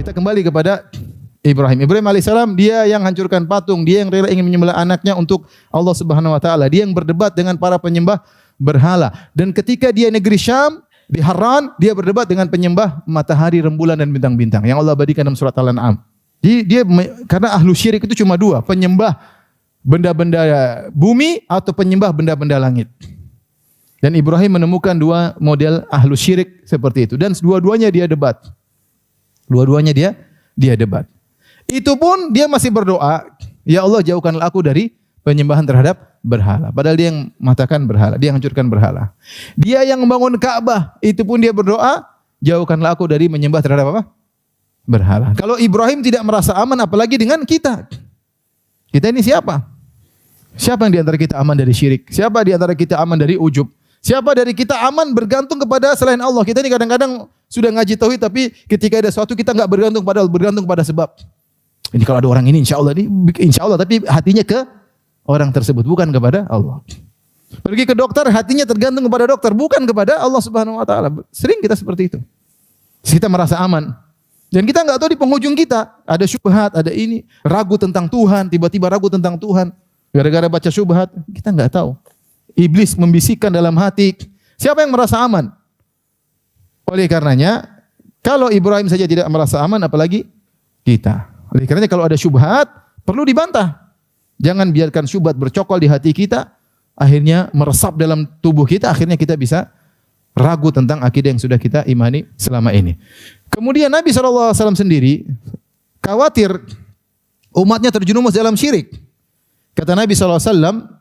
Kita kembali kepada Ibrahim. Ibrahim alaihissalam dia yang hancurkan patung, dia yang rela ingin menyembelih anaknya untuk Allah Subhanahu wa taala. Dia yang berdebat dengan para penyembah berhala. Dan ketika dia negeri Syam, di Haran, dia berdebat dengan penyembah matahari, rembulan dan bintang-bintang yang Allah abadikan dalam surat Al-An'am. Karena ahlu syirik itu cuma dua, penyembah benda-benda bumi atau penyembah benda-benda langit. Dan Ibrahim menemukan dua model ahlu syirik seperti itu dan dua-duanya dia debat. Dua-duanya dia debat. Itu pun dia masih berdoa, ya Allah jauhkanlah aku dari penyembahan terhadap berhala. Padahal dia yang mengatakan berhala, dia hancurkan berhala. Dia yang membangun Ka'bah, itu pun dia berdoa, jauhkanlah aku dari menyembah terhadap apa? Berhala. Kalau Ibrahim tidak merasa aman, apalagi dengan kita. Kita ini siapa? Siapa yang di antara kita aman dari syirik? Siapa di antara kita aman dari ujub? Siapa dari kita aman bergantung kepada selain Allah? Kita ini kadang-kadang sudah ngaji tauhid tapi ketika ada sesuatu kita enggak bergantung pada Allah, bergantung pada sebab. Ini kalau ada orang ini insya Allah tapi hatinya ke orang tersebut bukan kepada Allah. Pergi ke dokter hatinya tergantung kepada dokter bukan kepada Allah Subhanahu wa taala. Sering kita seperti itu. Kita merasa aman. Dan kita enggak tahu di penghujung kita ada syubhat, ada ini, ragu tentang Tuhan, tiba-tiba ragu tentang Tuhan. Gara-gara baca syubhat, kita enggak tahu. Iblis membisikkan dalam hati. Siapa yang merasa aman? Oleh karenanya, kalau Ibrahim saja tidak merasa aman, apalagi kita. Oleh karenanya kalau ada syubhat, perlu dibantah. Jangan biarkan syubhat bercokol di hati kita, akhirnya meresap dalam tubuh kita, akhirnya kita bisa ragu tentang akidah yang sudah kita imani selama ini. Kemudian Nabi SAW sendiri khawatir umatnya terjerumus dalam syirik. Kata Nabi SAW,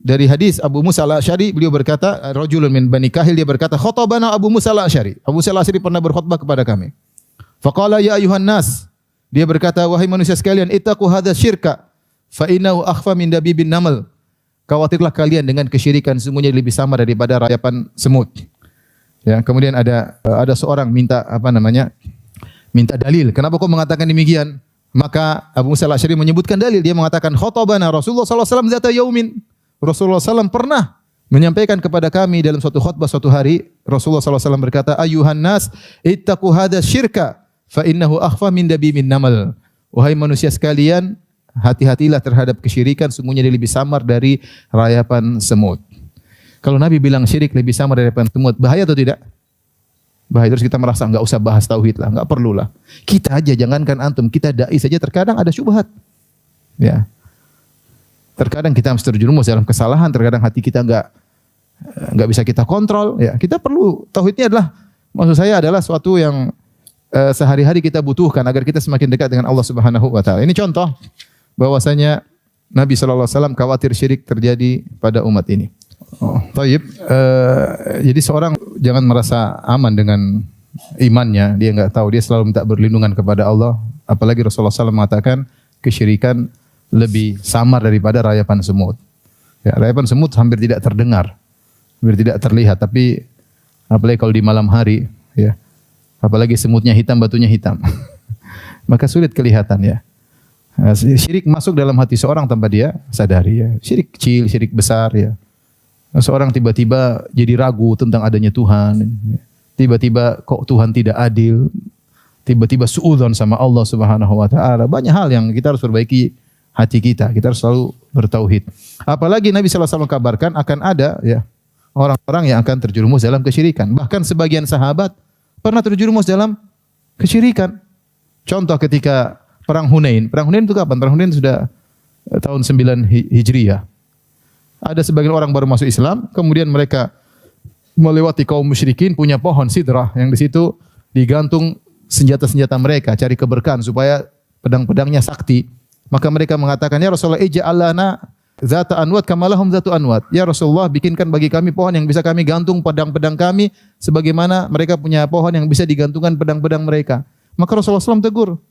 dari hadis Abu Musa al-Asy'ari beliau berkata, rajulun min Bani Kahil, dia berkata, khatabana Abu Musa al-Asy'ari. Abu Musa al-Asy'ari pernah berkhutbah kepada kami. Faqala ya ayuhan nas, dia berkata, wahai manusia sekalian, ittaqu hadza syirka fa innahu akhfa min dabibin namal. Khawatirlah kalian dengan kesyirikan, sesungguhnya lebih samar daripada rayapan semut. Ya, kemudian ada seorang minta minta dalil. Kenapa kau mengatakan demikian? Maka Abu Musa al-Asy'ari menyebutkan dalil. Dia mengatakan khatabana Rasulullah sallallahu alaihi wasallam zata yaumin. Rasulullah SAW pernah menyampaikan kepada kami dalam suatu khutbah suatu hari, Rasulullah SAW berkata, ayuhan nas, ittaqu hadza syirka, fa innahu akhfa min dabimin namal. Wahai manusia sekalian, hati-hatilah terhadap kesyirikan, sungguhnya dia lebih samar dari rayapan semut. Kalau Nabi bilang syirik lebih samar dari rayapan semut, bahaya atau tidak? Bahaya. Terus kita merasa enggak usah bahas tauhid lah, enggak perlulah. Kita aja, jangankan antum, kita dai saja terkadang ada syubhat. Ya. Terkadang kita harus terjerumus dalam kesalahan, terkadang hati kita enggak bisa kita kontrol. Ya, kita perlu tauhidnya maksud saya adalah suatu yang sehari-hari kita butuhkan agar kita semakin dekat dengan Allah Subhanahu wa taala. Ini contoh bahwasanya Nabi sallallahu alaihi wasallam khawatir syirik terjadi pada umat ini. Taib. Jadi seorang jangan merasa aman dengan imannya, dia enggak tahu, dia selalu minta berlindungan kepada Allah. Apalagi Rasulullah SAW mengatakan kesyirikan lebih samar daripada rayapan semut. Ya, rayapan semut hampir tidak terdengar, hampir tidak terlihat. Tapi apalagi kalau di malam hari, ya, apalagi semutnya hitam, batunya hitam, maka sulit kelihatan ya. Syirik masuk dalam hati seorang tanpa dia sadari. Ya. Syirik kecil, syirik besar. Ya. Seorang tiba-tiba jadi ragu tentang adanya Tuhan. Ya. Tiba-tiba kok Tuhan tidak adil. Tiba-tiba suudzon sama Allah Subhanahu Wa Taala. Banyak hal yang kita harus perbaiki. Hati kita harus selalu bertauhid. Apalagi Nabi sallallahu alaihi wasallam kabarkan akan ada ya orang-orang yang akan terjerumus dalam kesyirikan. Bahkan sebagian sahabat pernah terjerumus dalam kesyirikan. Contoh ketika perang Hunain. Perang Hunain itu kapan? Perang Hunain sudah tahun 9 Hijriah. Ada sebagian orang baru masuk Islam, kemudian mereka melewati kaum musyrikin punya pohon sidrah yang di situ digantung senjata-senjata mereka, cari keberkahan supaya pedang-pedangnya sakti. Maka mereka mengatakan, ya Rasulullah, ij'al lana zata anwat kama lahum zatu anwat. Ya Rasulullah, bikinkan bagi kami pohon yang bisa kami gantung pedang-pedang kami sebagaimana mereka punya pohon yang bisa digantungkan pedang-pedang mereka. Maka Rasulullah SAW tegur.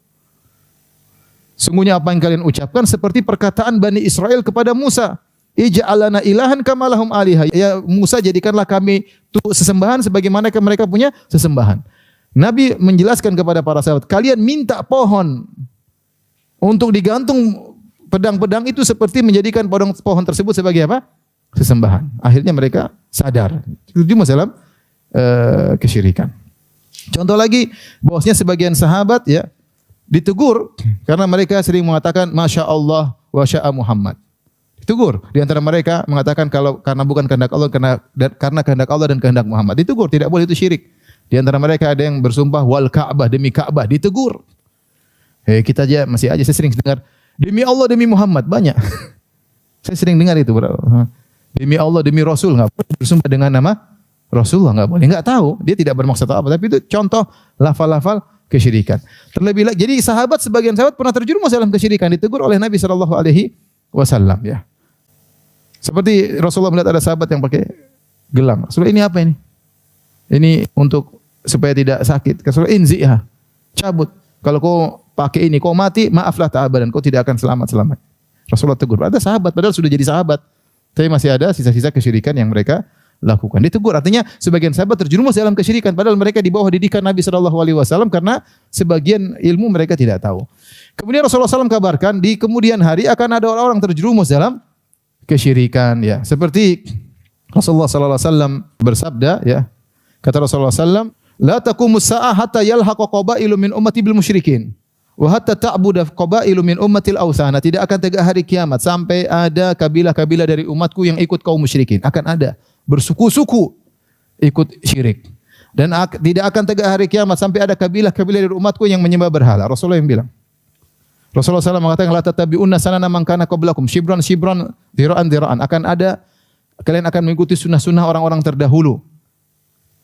Sungguhnya apa yang kalian ucapkan seperti perkataan Bani Israel kepada Musa. Ij'al lana ilahan kama lahum alihah. Ya Musa, jadikanlah kami sesembahan sebagaimana mereka punya sesembahan. Nabi menjelaskan kepada para sahabat, kalian minta pohon untuk digantung pedang-pedang itu seperti menjadikan pohon tersebut sebagai apa? Sesembahan. Akhirnya mereka sadar. Itu masalah kesyirikan. Contoh lagi, bahwasanya sebagian sahabat ya Ditegur karena mereka sering mengatakan Masya Allah wa sya'a Muhammad. Ditegur. Di antara mereka mengatakan kalau karena bukan kehendak Allah, karena kehendak Allah dan kehendak Muhammad. Ditegur, tidak boleh, itu syirik. Di antara mereka ada yang bersumpah wal Ka'bah, demi Ka'bah, ditegur. Kita aja masih aja, saya sering dengar demi Allah, demi Muhammad, banyak. Saya sering dengar itu, bro. Demi Allah, demi Rasul, enggak boleh bersumpah dengan nama Rasulullah, enggak boleh. Enggak tahu, dia tidak bermaksud apa, tapi itu contoh lafal-lafal kesyirikan. Terlebih lagi, jadi sebagian sahabat pernah terjerumus dalam kesyirikan, ditegur oleh Nabi sallallahu alaihi wasallam, ya. Seperti Rasulullah melihat ada sahabat yang pakai gelang. Rasulullah, ini apa ini? Ini untuk supaya tidak sakit. Rasulullah, inzi'ha, cabut. Kalau kau pakai ini, kau mati, maaflah ta'abadan, kau tidak akan selamat-selamat. Rasulullah tegur. Ada sahabat, padahal sudah jadi sahabat, tapi masih ada sisa-sisa kesyirikan yang mereka lakukan. Ditegur, artinya sebagian sahabat terjerumus dalam kesyirikan, padahal mereka di bawah didikan Nabi SAW karena sebagian ilmu mereka tidak tahu. Kemudian Rasulullah SAW kabarkan di kemudian hari akan ada orang-orang terjerumus dalam kesyirikan, ya. Seperti Rasulullah sallallahu alaihi wasallam bersabda, ya. Kata Rasulullah sallallahu la taqumus saa'ah hatta yalhaqa qabailu min ummati bil musyrikin wa hatta ta'budu qabailu min ummatil awthana. Tidak akan tegak hari kiamat sampai ada kabilah-kabilah dari umatku yang ikut kaum musyrikin. Akan ada bersuku-suku ikut syirik. Dan tidak akan tegak hari kiamat sampai ada kabilah-kabilah dari umatku yang menyembah berhala. Rasulullah yang bilang. Rasulullah SAW mengatakan la tattabi'unna sanana man kana qablakum shibran dhira'an. Akan ada, kalian akan mengikuti sunnah-sunnah orang-orang terdahulu.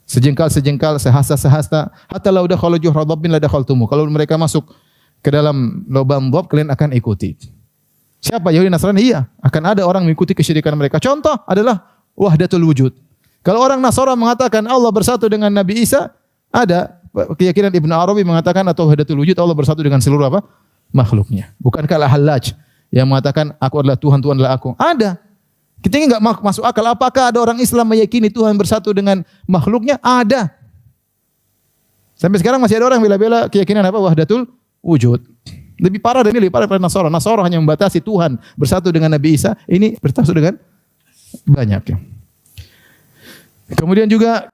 Sejengkal-sejengkal, sehasta-sehasta, hatta law dakhalu juhra dhabbin la dakhaltumu. Kalau mereka masuk ke dalam lubang dhab, kalian akan ikuti. Siapa? Yahudi Nasrani? Iya, akan ada orang mengikuti kesyirikan mereka. Contoh adalah wahdatul wujud. Kalau orang Nasara mengatakan Allah bersatu dengan Nabi Isa, ada keyakinan Ibnu Arabi mengatakan atau wahdatul wujud, Allah bersatu dengan seluruh apa? Makhluknya. Bukankah Al-Hallaj yang mengatakan aku adalah Tuhan, Tuhan adalah aku? Ada. Kita ini enggak masuk akal. Apakah ada orang Islam meyakini Tuhan bersatu dengan makhluknya? Ada. Sampai sekarang masih ada orang bela-bela keyakinan apa? Wahdatul wujud. Lebih parah dari Nasara. Nasara hanya membatasi Tuhan bersatu dengan Nabi Isa. Ini bersatu dengan banyak, ya. Kemudian juga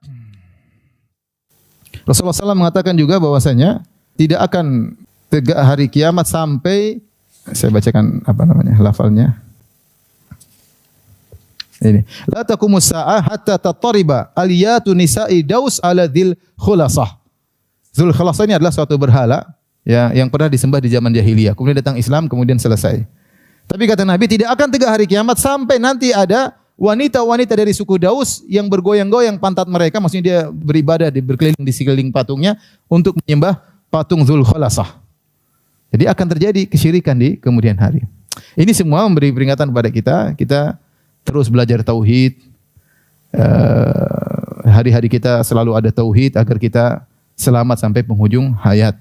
Rasulullah SAW mengatakan juga bahwasanya tidak akan tegak hari kiamat sampai, saya bacakan apa namanya lafalnya. Ini. La taqumus saa'ah hatta tattariba aliyatu nisa'i Daus ala dzil khulasah. Dzul khulasah ini adalah suatu berhala, ya, yang pernah disembah di zaman jahiliyah. Kemudian datang Islam, kemudian selesai. Tapi kata Nabi tidak akan tegak hari kiamat sampai nanti ada wanita-wanita dari suku Daus yang bergoyang-goyang pantat mereka, maksudnya dia beribadah berkeliling di sekeliling patungnya untuk menyembah patung Dzul Khulasah. Jadi akan terjadi kesyirikan di kemudian hari. Ini semua memberi peringatan kepada kita terus belajar tauhid. Hari-hari kita selalu ada tauhid agar kita selamat sampai penghujung hayat.